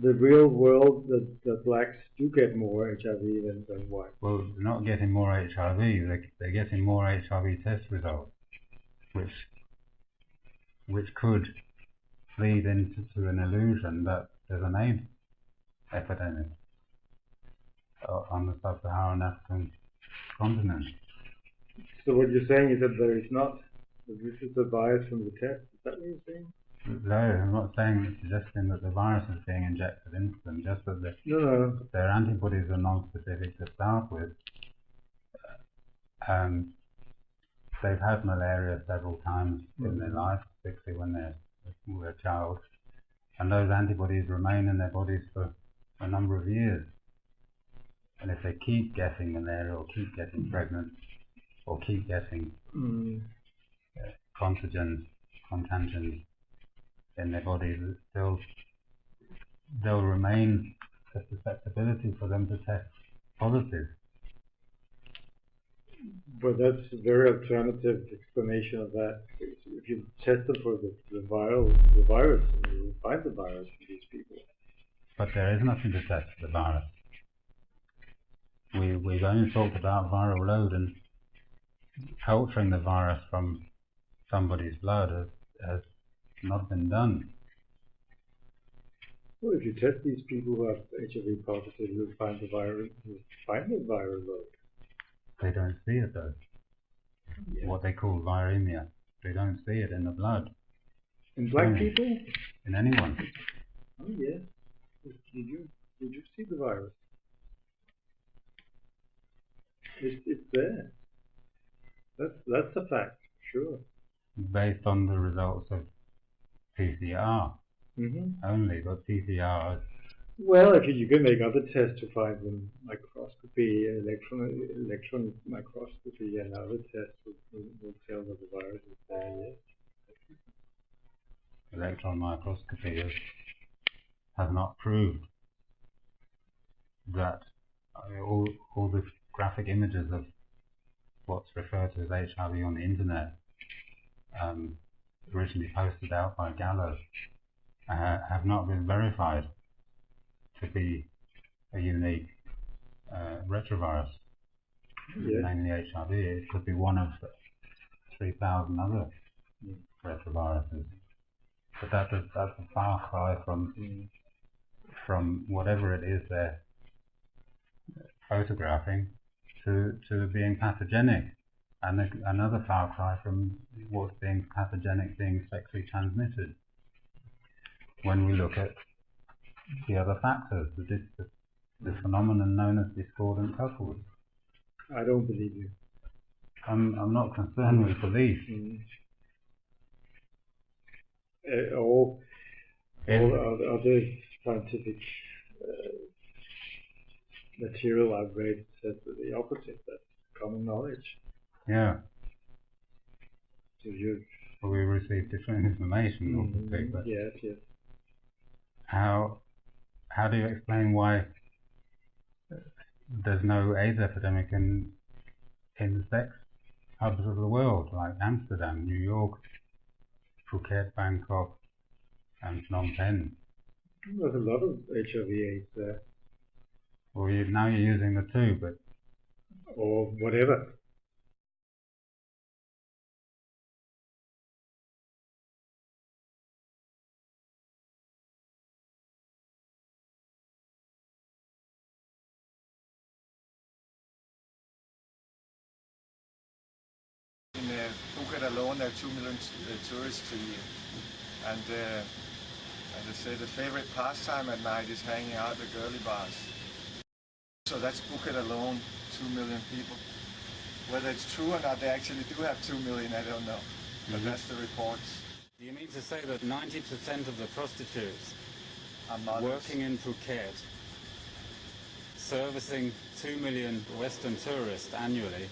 the real world that blacks do get more HIV than whites. Well, they're not getting more HIV, they're getting more HIV test results, which could lead into an illusion that there's an AIDS epidemic on the sub-Saharan African continent. So what you're saying is that there is not, that this is a bias from the test, is that what you're saying? No, I'm not suggesting that the virus is being injected into them, just that their antibodies are non-specific to start with. They've had malaria several times in their life, particularly when they were a child, and those antibodies remain in their bodies for a number of years. And if they keep getting malaria, or keep getting pregnant, or keep getting contagions in their bodies, they'll remain a susceptibility for them to test positive. But that's a very alternative explanation of that. If you test them for the virus, you find the virus in these people. But there is nothing to test for the virus. We've only talked about viral load, and culturing the virus from somebody's blood has not been done. Well, if you test these people who have HIV positive, you'll find the viral load. They don't see it though. Yeah. What they call viremia. They don't see it in the blood. In black people? In anyone. Oh yes. Did you see the virus? It's there. That's a fact, sure. Based on the results of PCR only, but PCR. Well, if you can make other tests to find them, microscopy, electron microscopy, and other tests will tell that the virus is there. Yes. Electron microscopy has not proved that all the graphic images of what's referred to as HIV on the internet, originally posted out by Gallo, have not been verified to be a unique retrovirus, mainly HIV. It could be one of 3,000 other retroviruses, but that's a far cry from whatever it is they're photographing to being pathogenic, and another far cry from what's being pathogenic being sexually transmitted. When we look at the other factors, the phenomenon known as discordant couples. I don't believe you. I'm not concerned with belief. All other scientific material I've read says the opposite. That's common knowledge. Yeah. So we receive different information, obviously, but yes. How do you explain why there's no AIDS epidemic in the sex hubs of the world, like Amsterdam, New York, Phuket, Bangkok, and Phnom Penh? There's a lot of HIV/AIDS there. Well, now you're using the two, but or whatever. In Phuket alone, there are 2 million tourists a year, and as I say, the favorite pastime at night is hanging out at the girly bars. So that's Phuket alone, 2 million people. Whether it's true or not, they actually do have 2 million, I don't know, but that's the reports. Do you mean to say that 90% of the prostitutes are working in Phuket, servicing 2 million Western tourists annually?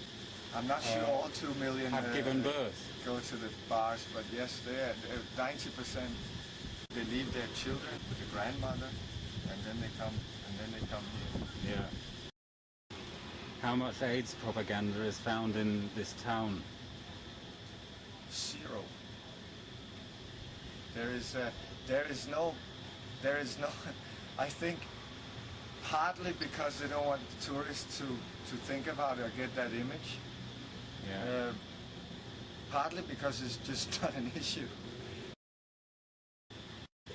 I'm not sure all 2 million have given birth. Go to the bars, but yes, they're 90%. They leave their children with the grandmother, and then they come here. Yeah. How much AIDS propaganda is found in this town? 0. There is no there is no, I think partly because they don't want tourists to think about it or get that image. Yeah. Partly because it's just not an issue.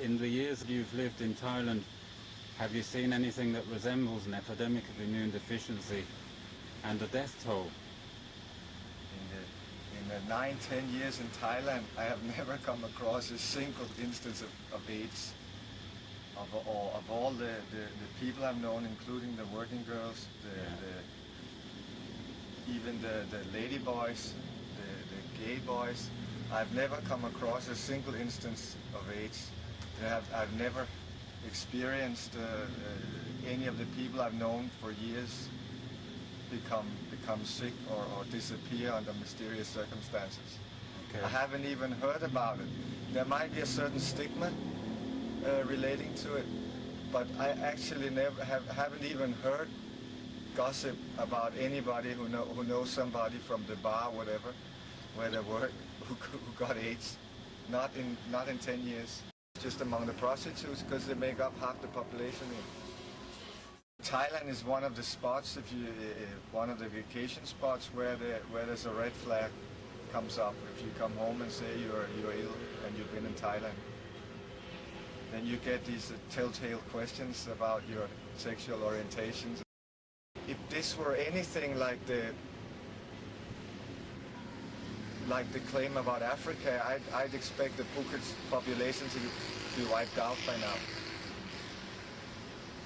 In the years you've lived in Thailand, have you seen anything that resembles an epidemic of immune deficiency and a death toll? In the 9-10 years in Thailand, I have never come across a single instance of AIDS. Of all the people I've known, including the working girls, even the lady boys, the gay boys, I've never come across a single instance of AIDS. I've never experienced any of the people I've known for years become sick or disappear under mysterious circumstances. Okay. I haven't even heard about it. There might be a certain stigma relating to it, but I actually haven't even heard gossip about anybody who knows somebody from the bar, whatever, where they work, who got AIDS. Not in 10 years. Just among the prostitutes, because they make up half the population here. Thailand is one of the spots, one of the vacation spots where there's a red flag comes up. If you come home and say you're ill and you've been in Thailand, then you get these telltale questions about your sexual orientations. If this were anything like the claim about Africa, I'd expect the Phuket's population to be wiped out by now.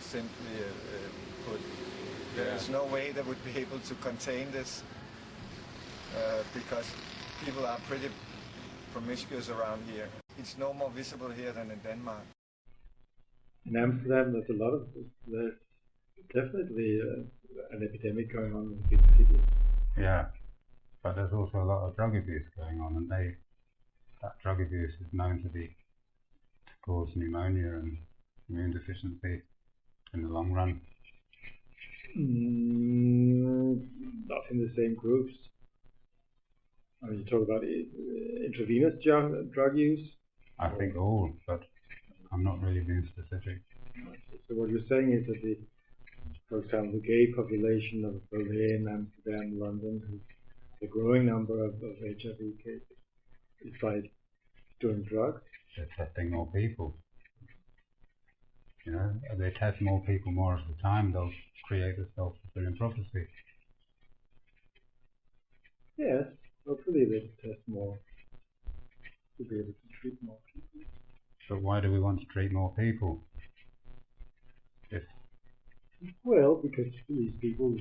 Simply put, there's no way they would be able to contain this because people are pretty promiscuous around here. It's no more visible here than in Denmark. In Amsterdam, there's definitely an epidemic going on in big cities. Yeah, but there's also a lot of drug abuse going on, and that drug abuse is known to cause pneumonia and immune deficiency in the long run. Not in the same groups. I mean, you talk about intravenous drug use? I think all, but I'm not really being specific. So what you're saying is that for example, the gay population of Berlin, Amsterdam, London, the growing number of HIV cases is by doing drugs? They're testing more people. You know, they test more people more of the time, they'll create a self-fulfilling prophecy. Yes, hopefully they test more to be able to treat more people. But why do we want to treat more people? Well, because these people,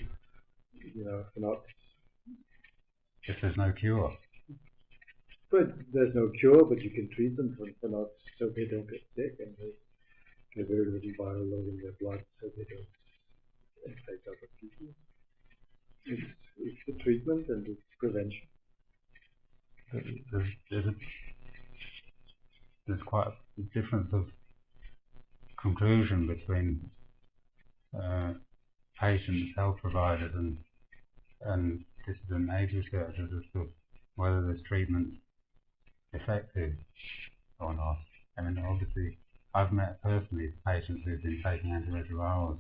cannot. If there's no cure. But there's no cure, but you can treat them for not, so they don't get sick and they get very little viral load in their blood, so they don't infect other people. It's the treatment and it's prevention. There's quite a difference of conclusion between patients, health providers, and dissident age researchers as to whether this treatment's effective or not. I mean, obviously, I've met personally patients who've been taking anti-retrovirals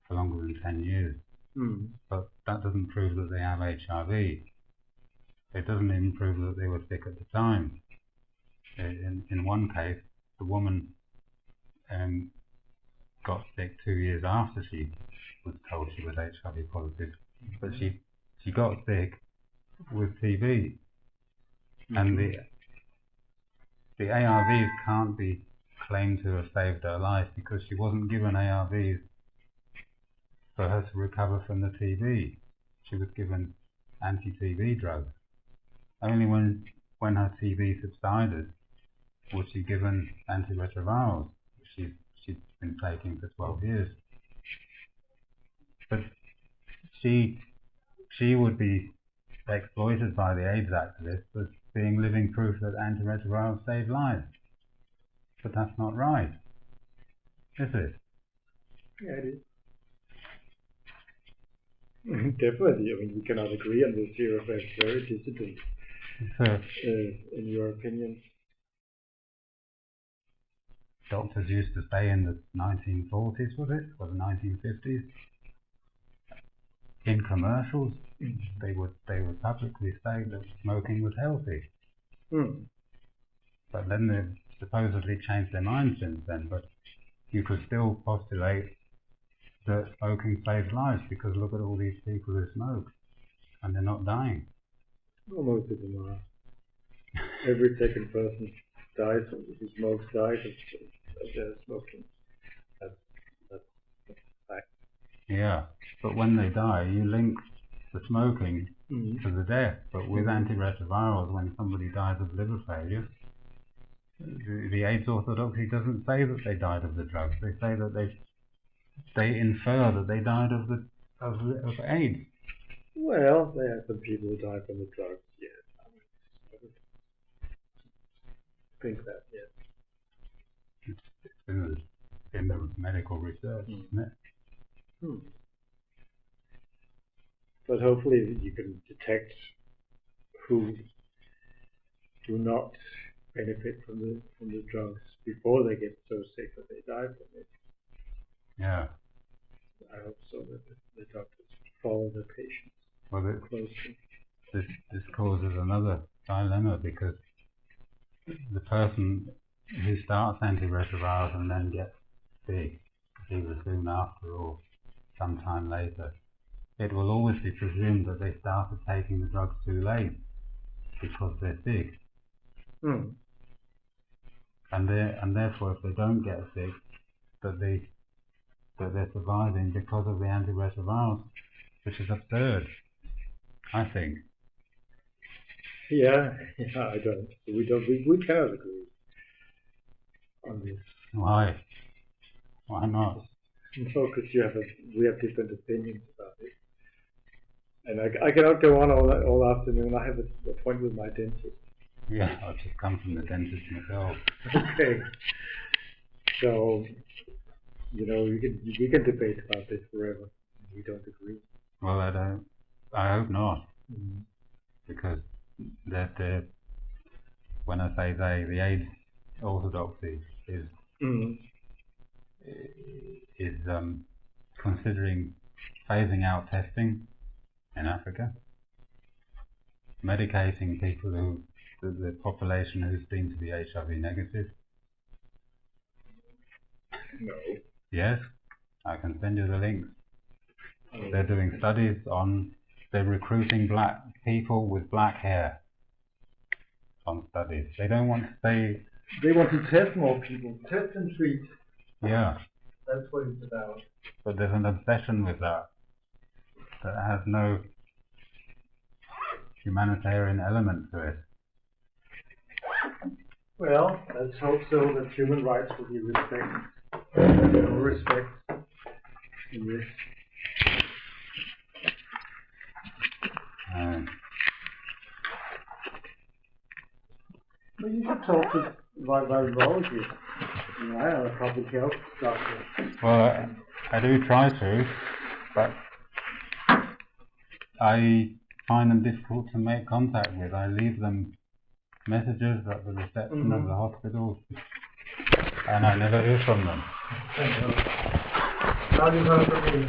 for longer than 10 years, but that doesn't prove that they have HIV. It doesn't even prove that they were sick at the time. In one case, the woman got sick 2 years after she was told she was HIV positive, but she got sick with TB, and the ARVs can't be claimed to have saved her life because she wasn't given ARVs for her to recover from the TB. She was given anti-TB drugs. Only when her TB subsided was she given anti-retrovirals, which she'd been taking for 12 years. But she would be exploited by the AIDS activists as being living proof that anti-retrovirals save lives. But that's not right, is it? Yeah, it is. Definitely. I mean, we cannot agree on this here, but it's very dissident in your opinion. doctors used to say in the 1940s, was it, or the 1950s, in commercials, they would publicly say that smoking was healthy. But then they've supposedly changed their minds since then. But you could still postulate that smoking saves lives, because look at all these people who smoke and they're not dying. Well, most of them are. Every second person dies who smokes dies of smoking. That's a fact. Yeah, but when they die, you link the smoking to the death. But with anti-retrovirals, when somebody dies of liver failure, the AIDS orthodoxy doesn't say that they died of the drugs. They say that they infer that they died of AIDS. Well, there are some people who die from the drugs, yes. I would think that, yes. It's in the medical research, isn't it? But hopefully you can detect who do not benefit from the drugs before they get so sick that they die from it. Yeah. I hope so that the doctors follow their patients closely. This causes another dilemma, because the person who starts antiretrovirals and then gets sick, either soon after or sometime later, it will always be presumed that they started taking the drugs too late because they're sick. And therefore, if they don't get sick, that they're surviving because of the antiretrovirals, which is absurd, I think. Yeah, I don't. We cannot agree on this. Why? Why not? No, because we have different opinions about it. And I cannot go on all afternoon. I have an appointment with my dentist. Yeah, I've just come from the dentist myself. Okay. So, we can debate about this forever. We don't agree. Well, I hope not. Because when I say they, the AIDS orthodoxy is considering phasing out testing in Africa, medicating people the population who's deemed to be HIV negative. No. Yes, I can send you the links. They're doing studies they're recruiting black people with black hair on studies. They don't want to say... They want to test more people. Test and treat. Yeah. That's what it's about. But there's an obsession with that has no humanitarian element to it. Well, let's hope so that human rights will be respected. No respect in this. Well, you should talk to virologists. I am a public health doctor. Well, I do try to, but I find them difficult to make contact with. I leave them messages at the reception of the hospitals, and I never hear from them. How do you know from me?